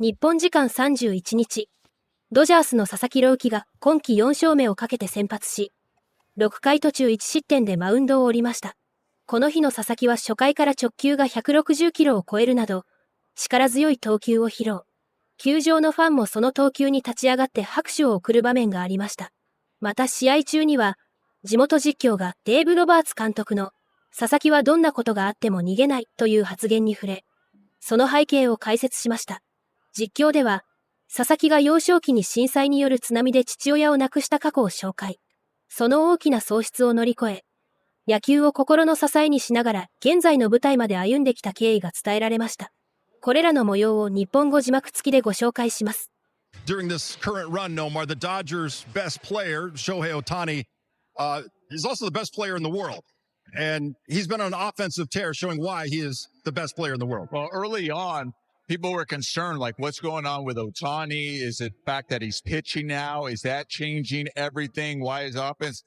日本時間31日、ドジャースの佐々木朗希が今季4勝目をかけて先発し、6回途中1失点でマウンドを降りました。この日の佐々木は初回から直球が160キロを超えるなど、力強い投球を披露。球場のファンもその投球に立ち上がって拍手を送る場面がありました。また試合中には、地元実況がデーブ・ロバーツ監督の佐々木はどんなことがあっても逃げないという発言に触れ、その背景を解説しました。実況では、佐々木が幼少期に震災による津波で父親を亡くした過去を紹介。その大きな喪失を乗り越え、野球を心の支えにしながら現在の舞台まで歩んできた経緯が伝えられました。これらの模様を日本語字幕付きでご紹介します。During this current run, Nomar, the Dodgers' best player, Shohei Ohtani, is also the best player in the world. And he's been on an offensive tear, showing why he is the best player in the world. Well, early on, people were concerned, like, what's going on with Ohtani? Is it the fact that he's pitching now? Is that changing everything? Why his offense?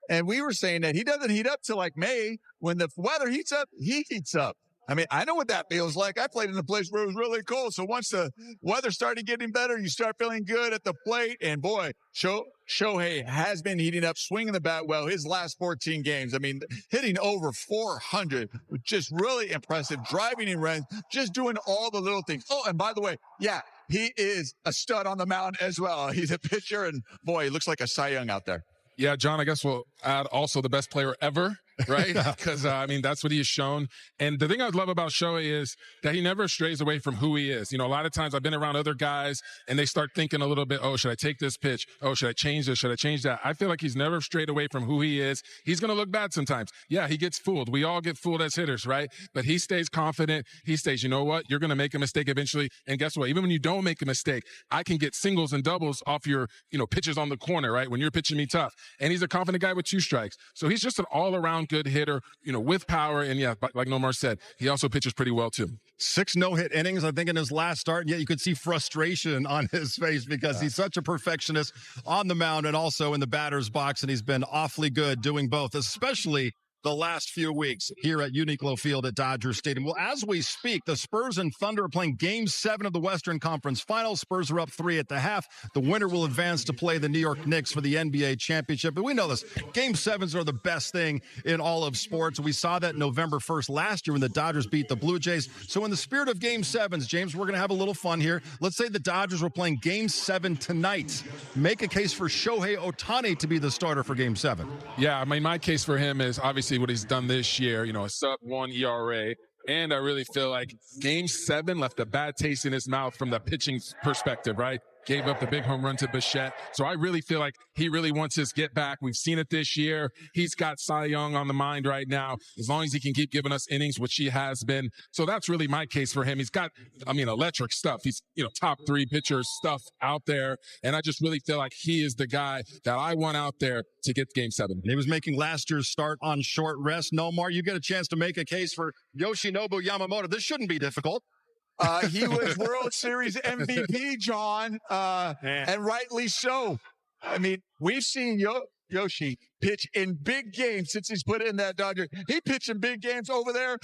And we were saying that he doesn't heat up till like May. When the weather heats up, he heats up. I mean, I know what that feels like. I played in a place where it was really cold. So once the weather started getting better, you start feeling good at the plate. And boy, Shohei has been heating up, swinging the bat well his last 14 games. I mean, hitting over 400, just really impressive, driving in runs, just doing all the little things. Oh, and by the way, yeah, he is a stud on the mound as well. He's a pitcher, and boy, he looks like a Cy Young out there. Yeah, John, I guess we'll add also the best player ever, right? Because, I mean, that's what he has shown. And the thing I love about Shohei is that he never strays away from who he is. You know, a lot of times I've been around other guys and they start thinking a little bit, oh, should I take this pitch? Oh, should I change this? Should I change that? I feel like he's never strayed away from who he is. He's going to look bad sometimes. Yeah, he gets fooled. We all get fooled as hitters, right? But he stays confident. He stays, you know what? You're going to make a mistake eventually. And guess what? Even when you don't make a mistake, I can get singles and doubles off your, pitches on the corner, right? When you're pitching me tough. And he's a confident guy with 2 strikes. So he's just an all-around good hitter, with power. And yeah, like Nomar said, he also pitches pretty well too. 6 no-hit innings, I think, in his last start. And yet you could see frustration on his face because he's such a perfectionist on the mound and also in the batter's box. And he's been awfully good doing both, especially the last few weeks here at Uniqlo Field at Dodger Stadium. Well, as we speak, the Spurs and Thunder are playing Game 7 of the Western Conference Finals. Spurs are up 3 at the half. The winner will advance to play the New York Knicks for the NBA championship. But we know this. Game 7s are the best thing in all of sports. We saw that November 1st last year when the Dodgers beat the Blue Jays. So in the spirit of Game 7s, James, we're going to have a little fun here. Let's say the Dodgers were playing Game 7 tonight. Make a case for Shohei Ohtani to be the starter for Game 7. Yeah, I mean, my case for him is obviously what he's done this year, a sub-1 ERA. And I really feel like Game 7 left a bad taste in his mouth from the pitching perspective, right? Gave up the big home run to Bichette. So I really feel like he really wants his get back. We've seen it this year. He's got Cy Young on the mind right now, as long as he can keep giving us innings, which he has been. So that's really my case for him. He's got, electric stuff. He's, top 3 pitcher stuff out there. And I just really feel like he is the guy that I want out there to get Game 7. He was making last year's start on short rest. Nomar, you get a chance to make a case for Yoshinobu Yamamoto. This shouldn't be difficult. He was World Series MVP, John, and rightly so. I mean, we've seen Yoshi pitch in big games since he's put in that Dodger. He pitched in big games over there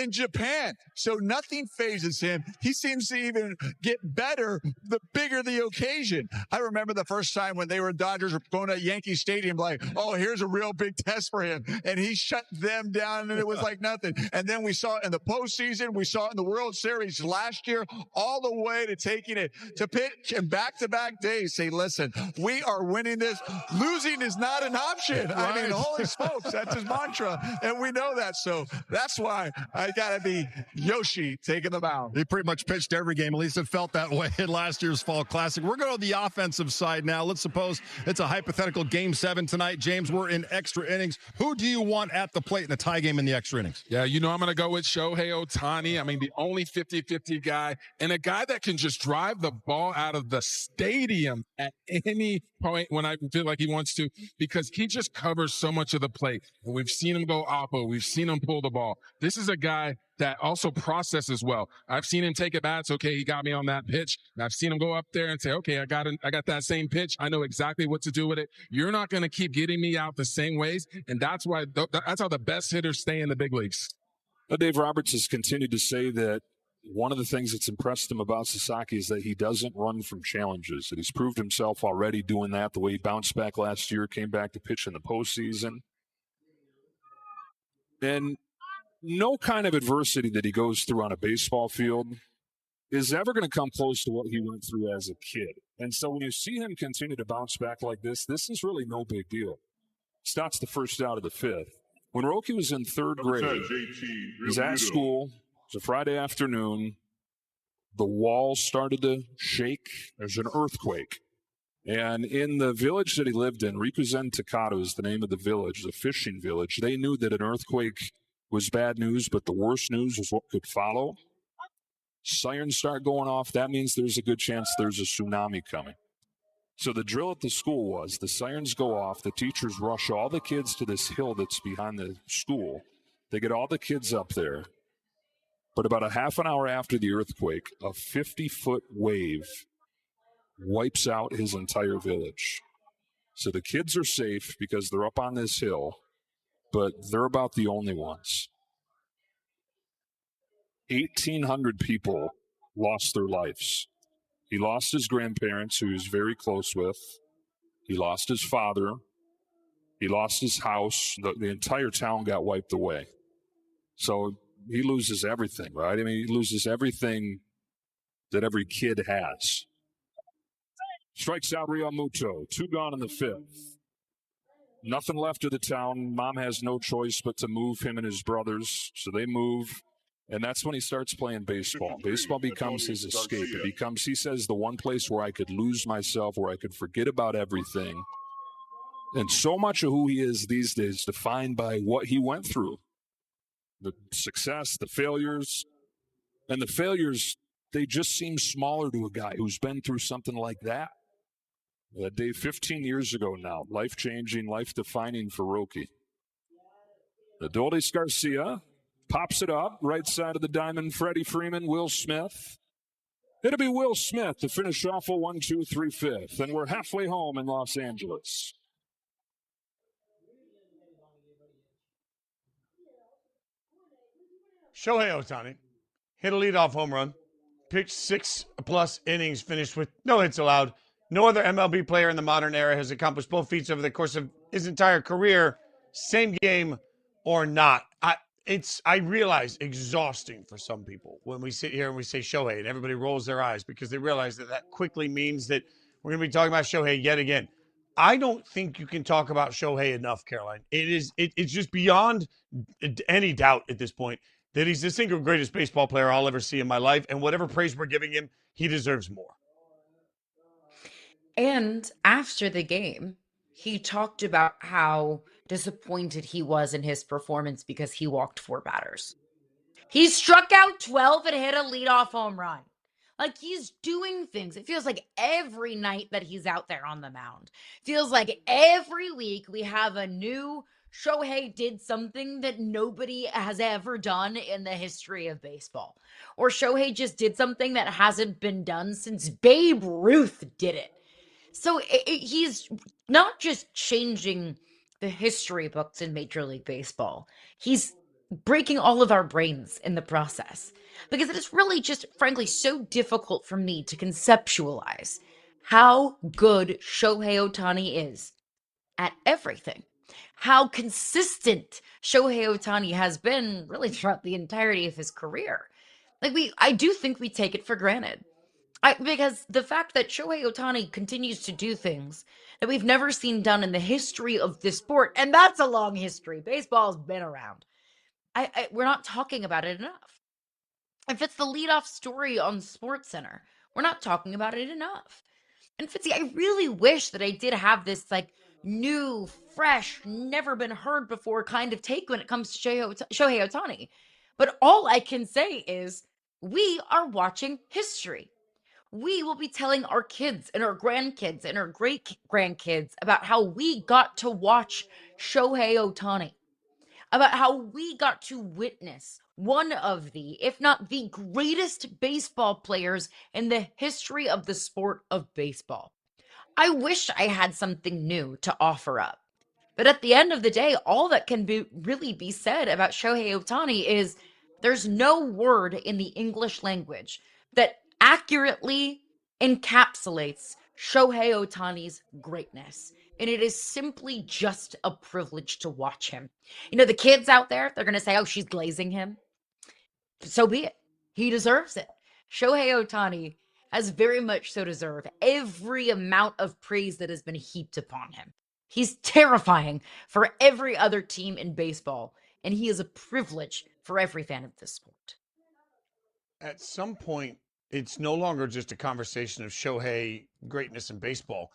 in Japan. So nothing phases him. He seems to even get better the bigger the occasion. I remember the first time when they were Dodgers were going to Yankee Stadium, like, oh, here's a real big test for him. And he shut them down and it was like nothing. And then we saw it in the postseason. We saw it in the World Series last year, all the way to taking it to pitch in back-to-back days. Say, listen, we are winning this. Losing is not an option. Right. I mean, holy smokes, that's his mantra, and we know that. So that's why I got to be Yoshi taking the mound. He pretty much pitched every game. At least it felt that way in last year's Fall Classic. We're going to the offensive side now. Let's suppose it's a hypothetical Game 7 tonight. James, we're in extra innings. Who do you want at the plate in the tie game in the extra innings? Yeah, I'm going to go with Shohei Ohtani. I mean, the only 50-50 guy, and a guy that can just drive the ball out of the stadium at any point when I feel like he wants to, because he just covers so much of the plate. And we've seen him go oppo. We've seen him pull the ball. This is a guy that also processes well. I've seen him take at bats. Okay, he got me on that pitch. And I've seen him go up there and say, okay, I got that same pitch. I know exactly what to do with it. You're not going to keep getting me out the same ways. And that's how the best hitters stay in the big leagues. Dave Roberts has continued to say that one of the things that's impressed him about Sasaki is that he doesn't run from challenges, that he's proved himself already doing that, the way he bounced back last year, came back to pitch in the postseason. And no kind of adversity that he goes through on a baseball field is ever going to come close to what he went through as a kid. And so when you see him continue to bounce back like this is really no big deal. Starts the first out of the fifth. When Roki was in third grade, he's at school. It's a Friday afternoon. The walls started to shake. There's an earthquake. And in the village that he lived in, Rikuzen Takata is the name of the village, the fishing village. They knew that an earthquake was bad news, but the worst news was what could follow. Sirens start going off. That means there's a good chance there's a tsunami coming. So the drill at the school was the sirens go off. The teachers rush all the kids to this hill that's behind the school. They get all the kids up there. But about a half an hour after the earthquake, a 50-foot wave wipes out his entire village. So the kids are safe because they're up on this hill, but they're about the only ones. 1,800 people lost their lives. He lost his grandparents, who he was very close with. He lost his father. He lost his house. The entire town got wiped away. So he loses everything, right? I mean, he loses everything that every kid has. Strikes out Ryomuto. 2 gone in the fifth. Nothing left of the town. Mom has no choice but to move him and his brothers. So they move. And that's when he starts playing baseball. Baseball becomes his escape. It becomes, he says, the one place where I could lose myself, where I could forget about everything. And so much of who he is these days is defined by what he went through. The success, the failures. And the failures, they just seem smaller to a guy who's been through something like that. That day 15 years ago now, life-changing, life-defining for Roki. Adolis Garcia pops it up, right side of the diamond, Freddie Freeman, Will Smith. It'll be Will Smith to finish off a 1-2-3 fifth, and we're halfway home in Los Angeles. Shohei Ohtani hit a leadoff home run, pitched 6+ innings, finished with no hits allowed. No other MLB player in the modern era has accomplished both feats over the course of his entire career, same game or not. I realize exhausting for some people when we sit here and we say Shohei and everybody rolls their eyes because they realize that quickly means that we're going to be talking about Shohei yet again. I don't think you can talk about Shohei enough, Caroline. It's just beyond any doubt at this point that he's the single greatest baseball player I'll ever see in my life, and whatever praise we're giving him, he deserves more. And after the game, he talked about how disappointed he was in his performance because he walked 4 batters. He struck out 12 and hit a leadoff home run. Like, he's doing things. It feels like every night that he's out there on the mound. Feels like every week we have a new Shohei did something that nobody has ever done in the history of baseball. Or Shohei just did something that hasn't been done since Babe Ruth did it. So he's not just changing the history books in Major League Baseball. He's breaking all of our brains in the process. Because it is really just, frankly, so difficult for me to conceptualize how good Shohei Ohtani is at everything. How consistent Shohei Ohtani has been really throughout the entirety of his career. I do think we take it for granted. Because the fact that Shohei Ohtani continues to do things that we've never seen done in the history of this sport, and that's a long history. Baseball's been around. We're not talking about it enough. If it's the leadoff story on SportsCenter, we're not talking about it enough. And Fitzy, I really wish that I did have this new, fresh, never been heard before kind of take when it comes to Shohei Ohtani. But all I can say is we are watching history. We will be telling our kids and our grandkids and our great-grandkids about how we got to watch Shohei Ohtani, about how we got to witness one of the, if not the greatest baseball players in the history of the sport of baseball. I wish I had something new to offer up. But at the end of the day, all that can really be said about Shohei Ohtani is There's no word in the English language that accurately encapsulates Shohei Ohtani's greatness. And it is simply just a privilege to watch him. You know, the kids out there, they're going to say, oh, she's glazing him. So be it. He deserves it. Shohei Ohtani has very much so deserved every amount of praise that has been heaped upon him. He's terrifying for every other team in baseball, and he is a privilege for every fan of this sport. At some point, it's no longer just a conversation of Shohei greatness in baseball,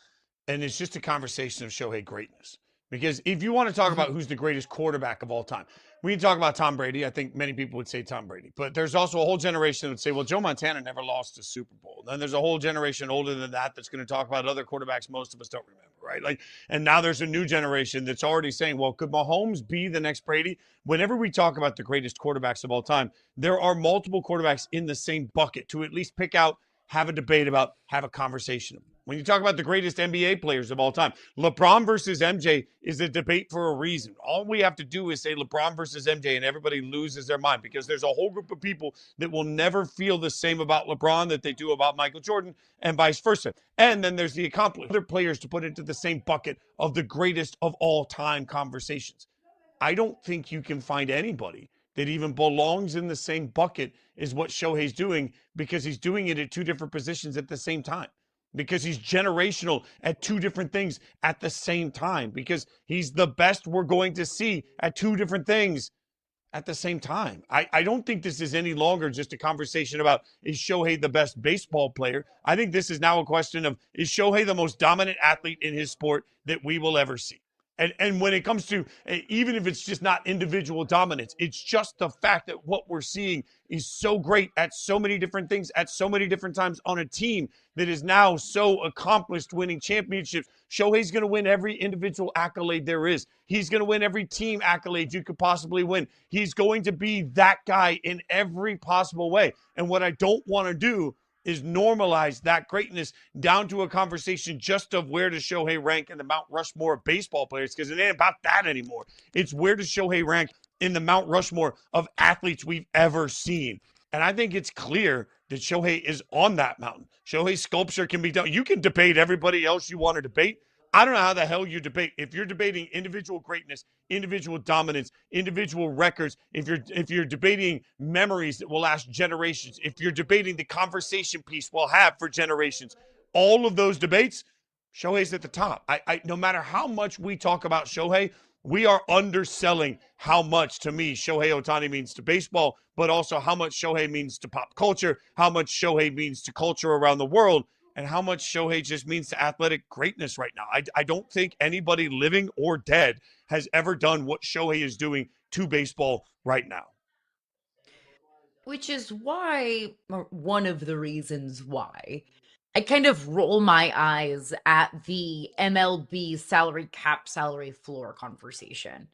and it's just a conversation of Shohei greatness. Because if you want to talk about who's the greatest quarterback of all time, we can talk about Tom Brady. I think many people would say Tom Brady. But there's also a whole generation that would say, well, Joe Montana never lost a Super Bowl. Then there's a whole generation older than that that's going to talk about other quarterbacks most of us don't remember, right? Like, and now there's a new generation that's already saying, well, could Mahomes be the next Brady? Whenever we talk about the greatest quarterbacks of all time, there are multiple quarterbacks in the same bucket to at least pick out, have a debate about, have a conversation. When you talk about the greatest NBA players of all time, LeBron versus MJ is a debate for a reason. All we have to do is say LeBron versus MJ and everybody loses their mind, because there's a whole group of people that will never feel the same about LeBron that they do about Michael Jordan, and vice versa. And then there's the accomplished other players to put into the same bucket of the greatest of all time conversations. I don't think you can find anybody that even belongs in the same bucket as what Shohei's doing, because he's doing it at two different positions at the same time. Because he's generational at two different things at the same time. Because he's the best we're going to see at two different things at the same time. I don't think this is any longer just a conversation about, is Shohei the best baseball player? I think this is now a question of, is Shohei the most dominant athlete in his sport that we will ever see? And when it comes to, even if it's just not individual dominance, it's just the fact that what we're seeing is so great at so many different things, at so many different times on a team that is now so accomplished, winning championships. Shohei's going to win every individual accolade there is. He's going to win every team accolade you could possibly win. He's going to be that guy in every possible way. And what I don't want to do is normalize that greatness down to a conversation just of where does Shohei rank in the Mount Rushmore of baseball players, because it ain't about that anymore. It's where does Shohei rank in the Mount Rushmore of athletes we've ever seen. And I think it's clear that Shohei is on that mountain. Shohei's sculpture can be done. You can debate everybody else you want to debate. I don't know how the hell you debate. If you're debating individual greatness, individual dominance, individual records, if you're debating memories that will last generations, if you're debating the conversation piece we'll have for generations, all of those debates, Shohei's at the top. I no matter how much we talk about Shohei, we are underselling how much, to me, Shohei Ohtani means to baseball, but also how much Shohei means to pop culture, how much Shohei means to culture around the world, and how much Shohei just means to athletic greatness right now. I don't think anybody living or dead has ever done what Shohei is doing to baseball right now. Which is why, or one of the reasons why, I kind of roll my eyes at the MLB salary cap, salary floor conversation.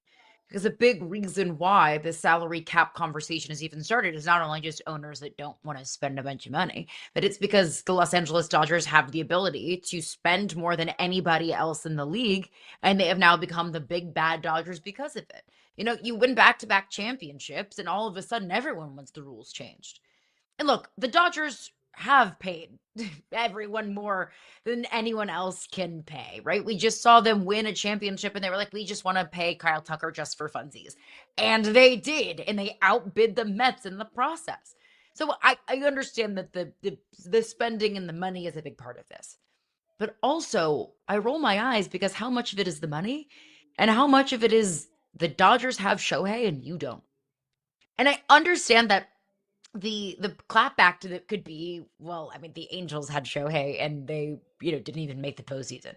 Because a big reason why the salary cap conversation has even started is not only just owners that don't want to spend a bunch of money, but it's because the Los Angeles Dodgers have the ability to spend more than anybody else in the league, and they have now become the big bad Dodgers because of it. You know, you win back-to-back championships, and all of a sudden everyone wants the rules changed. And look, the Dodgers have paid everyone more than anyone else can pay, right? We just saw them win a championship and they were like, we just want to pay Kyle Tucker just for funsies. And they did, and they outbid the Mets in the process. So I understand that the spending and the money is a big part of this. But also, I roll my eyes because how much of it is the money and how much of it is the Dodgers have Shohei and you don't. And I understand that the clapback to that could be, well, I mean, the Angels had Shohei and they, didn't even make the postseason.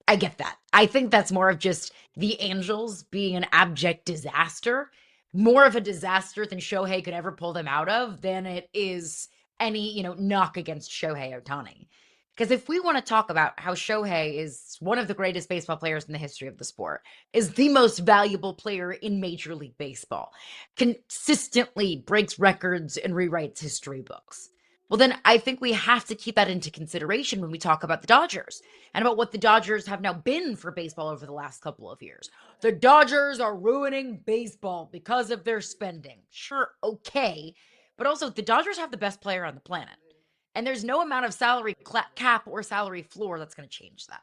I get that. I think that's more of just the Angels being an abject disaster, more of a disaster than Shohei could ever pull them out of than it is any, knock against Shohei Ohtani. Because if we want to talk about how Shohei is one of the greatest baseball players in the history of the sport, is the most valuable player in Major League Baseball, consistently breaks records and rewrites history books, Well, then I think we have to keep that into consideration when we talk about the Dodgers and about what the Dodgers have now been for baseball over the last couple of years. The Dodgers are ruining baseball because of their spending. Sure, okay. But also, the Dodgers have the best player on the planet. And there's no amount of salary cap or salary floor that's going to change that.